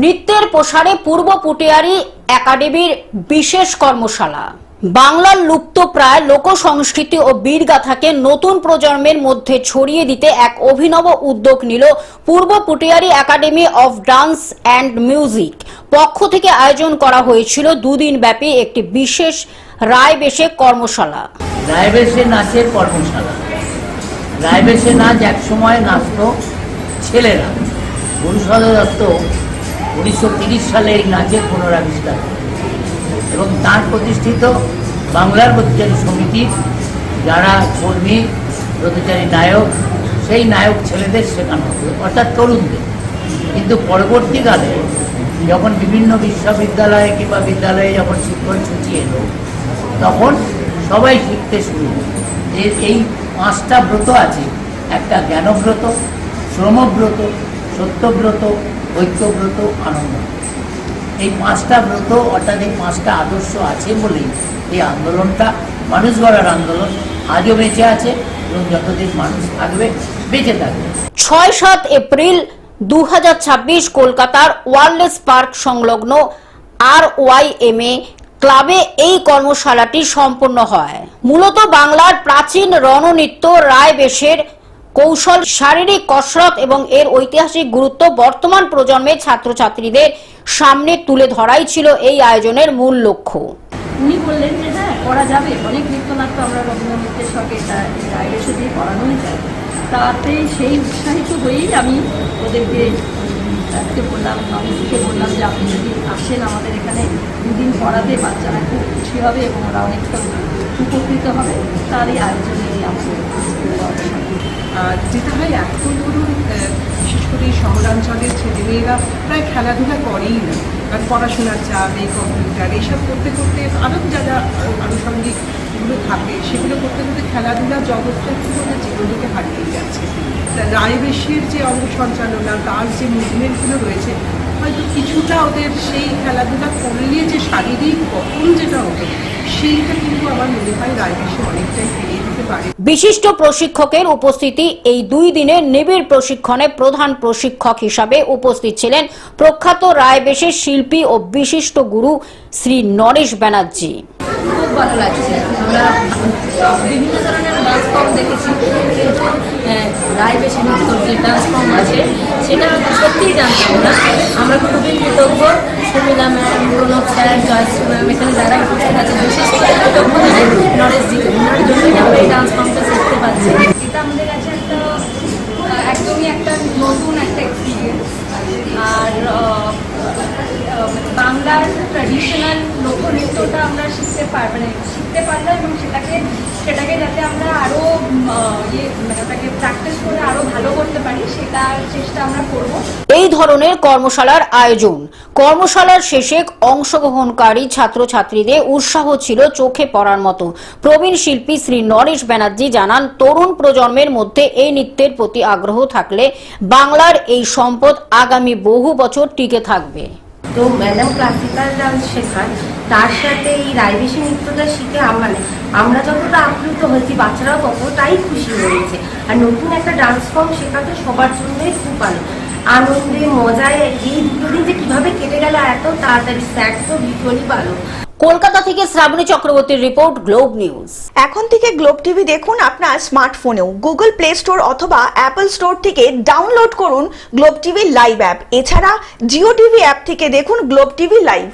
নৃত্যের প্রসারে পূর্ব পুটিয়ারি একাডেমির বিশেষ কর্মশালা। বাংলার লুপ্তপ্রায় লোকসংস্কৃতি ও বীরগাথাকে নতুন প্রজন্মের মধ্যে ছড়িয়ে দিতে এক অভিনব উদ্যোগ নিল পূর্ব Putiyari academy of dance and music পক্ষ থেকে। আয়োজন করা হয়েছিল দুদিন ব্যাপী একটি বিশেষ রায়বেশে কর্মশালা। রায়বেশে নাচের কর্মশালা। রায়বেশে নাচ এক সময় নাচত ছেলেরা। গুরুসদ দত্ত 1930 সালে এই নাচের পুনরাবিষ্কার এবং তার প্রতিষ্ঠিত বাংলার ব্রতচারী সমিতির যারা কর্মী, ব্রতচারী নায়ক, সেই নায়ক ছেলেদের শেখানো হতো, অর্থাৎ তরুণদের। কিন্তু পরবর্তীকালে যখন বিভিন্ন বিশ্ববিদ্যালয়ে কিংবা বিদ্যালয়ে যখন শিক্ষণ ছুটি এলো, তখন সবাই শিখতে শুরু যে এই 5টা ব্রত আছে। একটা জ্ঞানব্রত, শ্রমব্রত, সত্যব্রত, ঐক্যব্রত, আনন্দ। এই 5টা ব্রত অর্থাৎ এই 5টা আদর্শ আছে বলেই এই আন্দোলনটা, মানুষ গড়ার আন্দোলন, আজও বেঁচে আছে এবং যতদিন মানুষ থাকবে বেঁচে থাকবে। 6-7 এপ্রিল 2026 কলকাতার ওয়ার্ল্ডস পার্ক সংলগ্ন RYMA ক্লাবে এই কর্মশালাটি সম্পন্ন হয়। মূলত বাংলার প্রাচীন রণনৃত্য রায়বেশের কৌশল, শারীরিক কসরত এবং এর ঐতিহাসিক গুরুত্ব বর্তমান প্রজন্মের ছাত্রছাত্রীদের সামনে তুলে ধরাই ছিল এই আয়োজনের মূল লক্ষ্য। উনি বললেন যে হ্যাঁ, করা যাবে, অনেক নৃত্যনাট্য আমরা রবীন্দ্রনৃত্যের সঙ্গে রায়বেশে দিয়ে করানোই যায়। তাতে সেই উৎসাহিত হয়েই আমি ওদেরকে বললাম, নমিসকে বললাম যে আপনি যদি আসেন আমাদের এখানে দুদিন পড়াতে, বাচ্চারা খুব খুশি হবে এবং ওরা অনেকটা উপকৃত হবে। তার এই আয়োজনে যেটা হয় এখন ধরুন, বিশেষ করে এই শহরাঞ্চলের ছেলেমেয়েরা প্রায় খেলাধুলা করেই না, কারণ পড়াশোনার চাপ, এই কম্পিউটার এইসব করতে করতে আরও যা আনুষঙ্গিকগুলো থাকে সেগুলো করতে করতে খেলাধুলার জগৎটা কিন্তু ওদের জীবন থেকে হারিয়ে যাচ্ছে। রায়বেশের যে অঙ্গ সঞ্চালনা, তার যে মুভমেন্টগুলো রয়েছে, হয়তো কিছুটা ওদের সেই খেলাধুলা করলে যে শারীরিক গঠন যেটা হতো, সেইটা কিন্তু আমার মনে হয় রায়বেশে অনেকটাই ফিরিয়ে দিতে পারে। বিশিষ্ট প্রশিক্ষকের উপস্থিতি। এই 2 দিনের নিবিড় প্রশিক্ষণে প্রধান প্রশিক্ষক হিসাবে উপস্থিত ছিলেন প্রখ্যাত রায়বেশের শিল্পী ও বিশিষ্ট গুরু শ্রী নরেশ ব্যানার্জি। খুব ভালো লাগছে। আমরা বিভিন্ন ধরনের ডান্স ফর্ম দেখেছি, কিন্তু রায়বেশে নৃত্য যে ডান্স ফর্ম আছে সেটা সত্যিই জানতাম না। আমরা খুবই কৃতজ্ঞ Sumila ma'am, Pranab sir, Jayashree ma'am, এখানে যারা উপস্থিত আছে, বিশেষ করে কৃতজ্ঞ নরেশজিকে। ওনার জন্যই আমরা এই ডান্স ফর্মটা শিখতে পারছি। এটা আমাদের কাছে একটা একদমই একটা নতুন একটা এক্সপিরিয়েন্স। আর বাংলার ট্র্যাডিশনাল লোকনৃত্যটা আমরা শিখতে পারলাম এবং সেটাকে যাতে আমরা আরও ওটাকে প্র্যাকটিস করে আরও ভালো করতে পারি, সেটার চেষ্টা আমরা করব। এই ধরনের কর্মশালার আয়োজন, কর্মশালার শেষে অংশগ্রহণকারী ছাত্রছাত্রীদের উৎসাহ ছিল চোখে পড়ার মতো। প্রবীণ শিল্পী শ্রী নরেশ ব্যানার্জি জানান, তরুণ প্রজন্মের মধ্যে এই নৃত্যের প্রতি আগ্রহ থাকলে বাংলার এই সম্পদ আগামী বহু বছর টিকে থাকবে। তো ম্যাডাম ক্লাসিক্যাল ডান্স শেখান, তার সাথে এই রায়বেশি নৃত্যটা শিখে আমরা যতটা আপ্লুত হয়েছি, বাচ্চারাও ততটাই খুশি হয়েছে। আর নতুন একটা ডান্স ফর্ম শেখাতে সবার জন্যই খুব ভালো। আনন্দে মজায় এই 2 দিন যে কীভাবে কেটে গেল এত তাড়াতাড়ি, স্যার তো ভীষণই ভালো। কলকাতা থেকে শ্রাবণী চক্রবর্তীর রিপোর্ট, গ্লোব নিউজ। এখন থেকে গ্লোব টিভি দেখুন আপনার স্মার্টফোনেও। গুগল প্লে স্টোর অথবা অ্যাপল স্টোর থেকে ডাউনলোড করুন গ্লোব টিভি লাইভ অ্যাপ। এছাড়া জিও টিভি অ্যাপ থেকে দেখুন গ্লোব টিভি লাইভ।